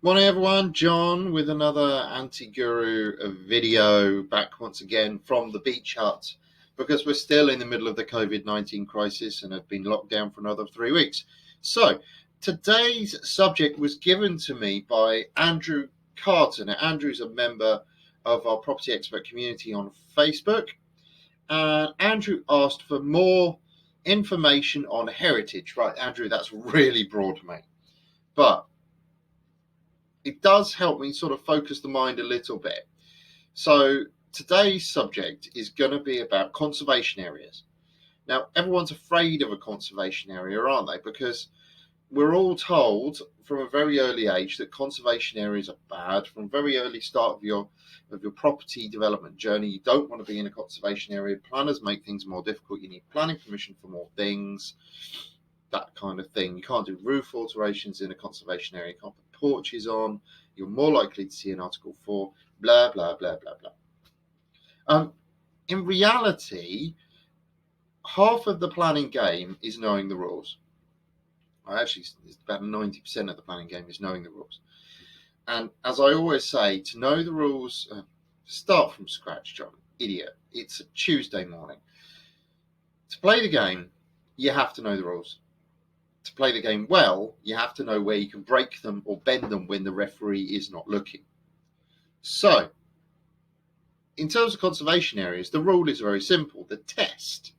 Morning everyone, John with another anti-guru video back once again from the beach hut because we're still in the middle of the COVID-19 crisis and have been locked down for another 3 weeks. So today's subject was given to me by Andrew Carter. Now Andrew's a member of our property expert community on Facebook, and Andrew asked for more information on heritage. Right, Andrew, that's really broad, mate. But it does help me sort of focus the mind a little bit. So today's subject is going to be about conservation areas. Now, everyone's afraid of a conservation area, aren't they? Because we're all told from a very early age that conservation areas are bad. From a very early start of your property development journey, you don't want to be in a conservation area. Planners make things more difficult. You need planning permission for more things, that kind of thing. You can't do roof alterations in a conservation area. You can't put porches on. You're more likely to see an Article 4, blah, blah, blah, blah, blah. In reality, half of the planning game is knowing the rules. Actually, it's about 90% of the planning game is knowing the rules. And as I always say, to know the rules, start from scratch, John. Idiot. It's a Tuesday morning. To play the game, you have to know the rules. To play the game well, you have to know where you can break them or bend them when the referee is not looking. So, in terms of conservation areas, the rule is very simple. The test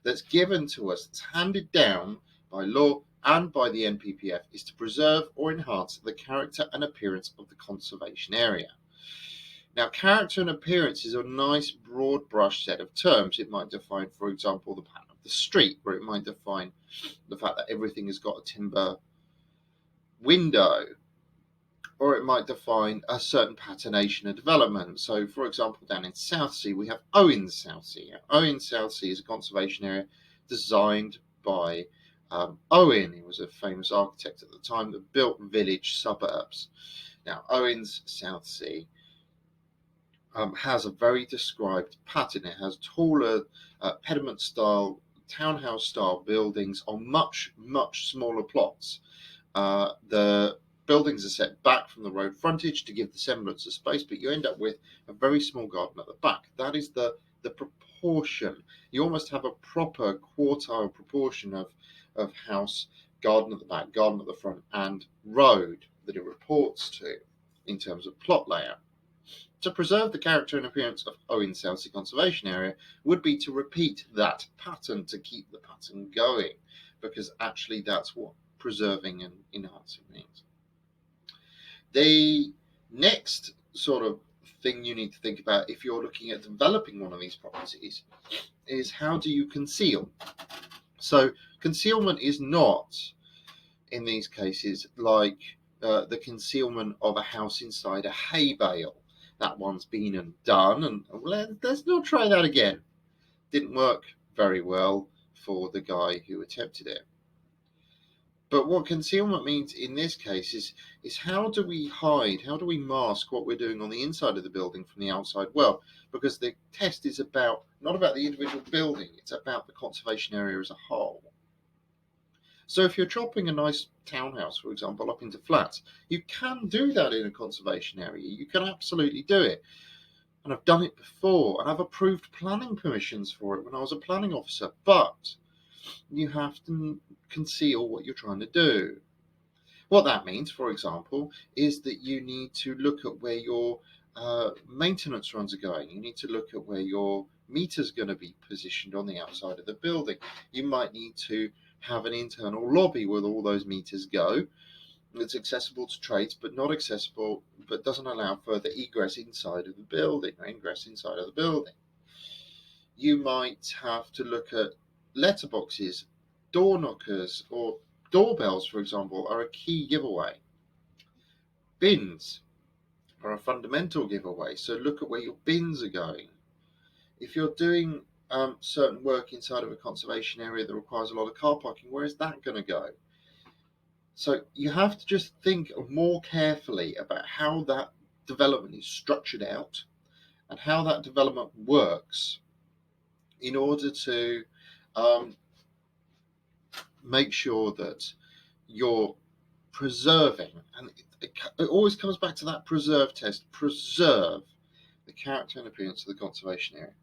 that's given to us, that's handed down by law and by the NPPF, is to preserve or enhance the character and appearance of the conservation area. Now, character and appearance is a nice broad brush set of terms. It might define, for example, the pattern of the street, or it might define the fact that everything has got a timber window, or it might define a certain patternation of development. So, for example, down in Southsea, we have Owen's Southsea. Owen's Southsea is a conservation area designed by Owen. He was a famous architect at the time that built village suburbs. Now, Owen's Southsea has a very described pattern. It has taller pediment-style, townhouse-style buildings on much, much smaller plots. The buildings are set back from the road frontage to give the semblance of space, but you end up with a very small garden at the back. That is the proportion. You almost have a proper quartile proportion of house, garden at the back, garden at the front, and road that it reports to in terms of plot layout. To preserve the character and appearance of Owen Southsea Conservation Area would be to repeat that pattern, to keep the pattern going, because actually that's what preserving and enhancing means. The next sort of thing you need to think about if you're looking at developing one of these properties is, how do you conceal? So concealment is not, in these cases, like the concealment of a house inside a hay bale. That one's been and done, and let's not try that again. Didn't work very well for the guy who attempted it. But what concealment means in this case is how do we hide, how do we mask what we're doing on the inside of the building from the outside world? Because the test is not about the individual building, it's about the conservation area as a whole. So if you're chopping a nice townhouse, for example, up into flats, you can do that in a conservation area. You can absolutely do it. And I've done it before, and I've approved planning permissions for it when I was a planning officer. But you have to conceal what you're trying to do. What that means, for example, is that you need to look at where your maintenance runs are going. You need to look at where your meter's going to be positioned on the outside of the building. You might need to have an internal lobby where all those meters go. It's accessible to trades, but not accessible, but doesn't allow further egress inside of the building or ingress inside of the building. You might have to look at letterboxes, door knockers, or doorbells, for example, are a key giveaway. Bins are a fundamental giveaway, so look at where your bins are going. If you're doing certain work inside of a conservation area that requires a lot of car parking, where is that going to go? So you have to just think more carefully about how that development is structured out and how that development works in order to make sure that you're preserving, and it always comes back to that preserve test. Preserve the character and appearance of the conservation area.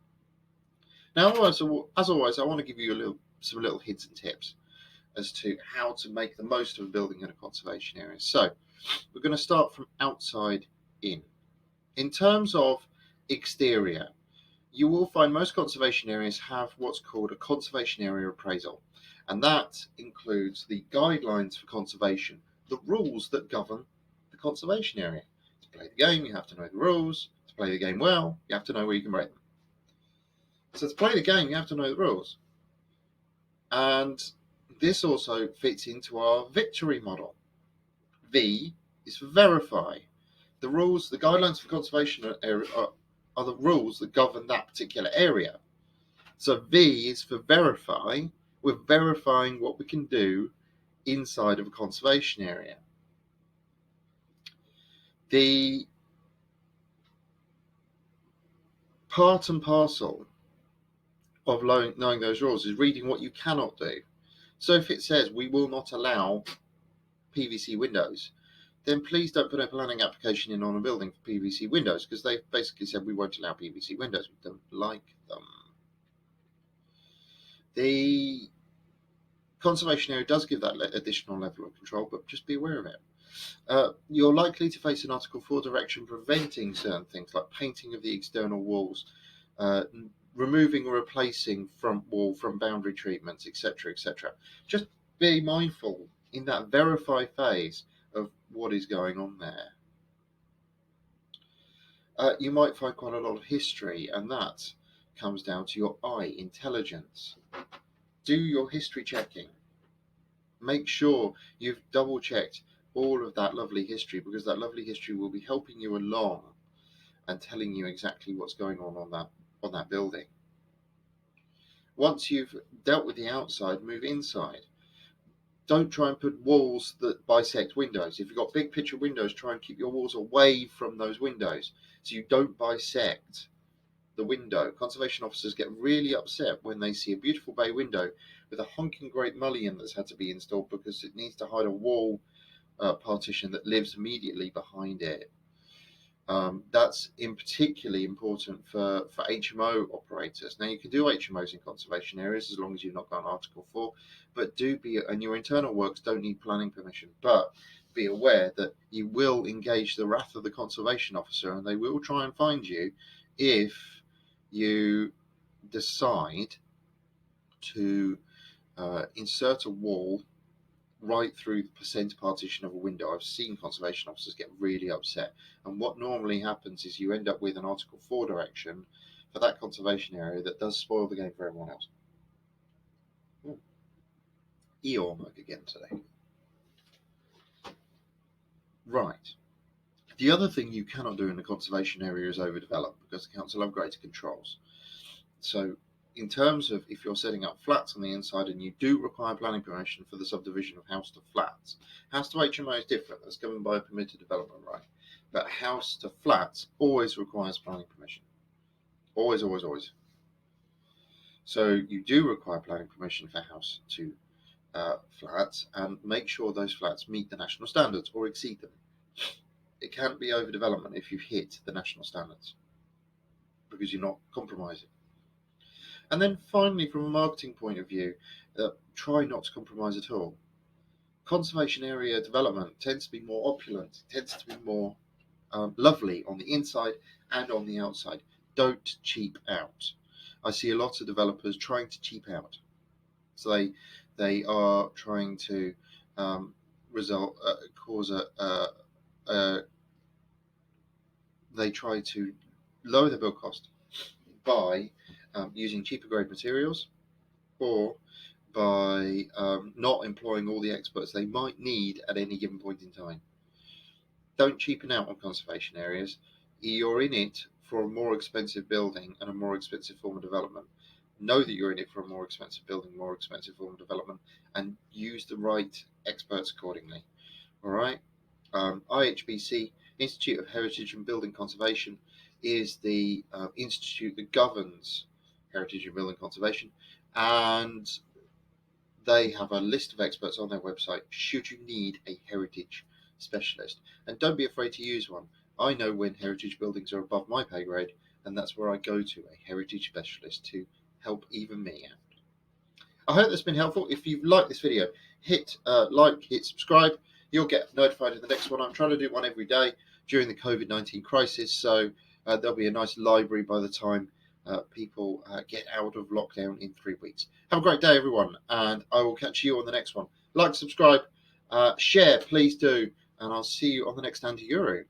Now, as always, I want to give you some little hints and tips as to how to make the most of a building in a conservation area. So, we're going to start from outside in. In terms of exterior, you will find most conservation areas have what's called a conservation area appraisal, and that includes the guidelines for conservation, the rules that govern the conservation area. To play the game, you have to know the rules. To play the game well, you have to know where you can break them. So to play the game, you have to know the rules. And this also fits into our victory model. V is for verify. The rules, the guidelines for conservation area are the rules that govern that particular area. So V is for verify. We're verifying what we can do inside of a conservation area. The part and parcel of knowing those rules is reading what you cannot do. So if it says we will not allow PVC windows, then please don't put a planning application in on a building for PVC windows, because they've basically said we won't allow PVC windows. We don't like them. The conservation area does give that additional level of control, but just be aware of it. You're likely to face an Article 4 direction preventing certain things like painting of the external walls, removing or replacing front wall from boundary treatments, etc., etc. Just be mindful in that verify phase of what is going on there. You might find quite a lot of history, and that comes down to your eye intelligence. Do your history checking. Make sure you've double checked all of that lovely history, because that lovely history will be helping you along and telling you exactly what's going on that building. Once you've dealt with the outside, move inside. Don't try and put walls that bisect windows. If you've got big picture windows, try and keep your walls away from those windows so you don't bisect the window. Conservation officers get really upset when they see a beautiful bay window with a honking great mullion that's had to be installed because it needs to hide a wall partition that lives immediately behind it. That's in particularly important for HMO operators. Now, you can do HMOs in conservation areas as long as you've not got an Article 4, but and your internal works don't need planning permission, but be aware that you will engage the wrath of the conservation officer, and they will try and find you if you decide to insert a wall right through the percent partition of a window. I've seen conservation officers get really upset, and what normally happens is you end up with an Article 4 direction for that conservation area that does spoil the game for everyone else. Eeyore mug again today. Right. The other thing you cannot do in the conservation area is overdevelop, because the council have greater controls. So in terms of if you're setting up flats on the inside and you do require planning permission for the subdivision of house to flats, house to HMO is different, that's governed by a permitted development right, but house to flats always requires planning permission. Always, always, always. So you do require planning permission for house to flats, and make sure those flats meet the national standards or exceed them. It can't be overdevelopment if you've hit the national standards, because you're not compromising. And then finally, from a marketing point of view, try not to compromise at all. Conservation area development tends to be more opulent, tends to be more lovely on the inside and on the outside. Don't cheap out. I see a lot of developers trying to cheap out. So they are trying to they try to lower their build cost by using cheaper grade materials, or by not employing all the experts they might need at any given point in time. Don't cheapen out on conservation areas. You're in it for a more expensive building and a more expensive form of development. Know that you're in it for a more expensive building, more expensive form of development, and use the right experts accordingly. All right. IHBC, Institute of Heritage and Building Conservation, is the institute that governs heritage and building conservation, and they have a list of experts on their website should you need a heritage specialist. And don't be afraid to use one. I know when heritage buildings are above my pay grade, and that's where I go to, a heritage specialist, to help even me out. I hope that's been helpful. If you've liked this video, hit like, hit subscribe. You'll get notified of the next one. I'm trying to do one every day during the COVID-19 crisis, so there'll be a nice library by the time people get out of lockdown in 3 weeks. Have a great day, everyone, and I will catch you on the next one. Like, subscribe, share, please do, and I'll see you on the next Anti-Euro.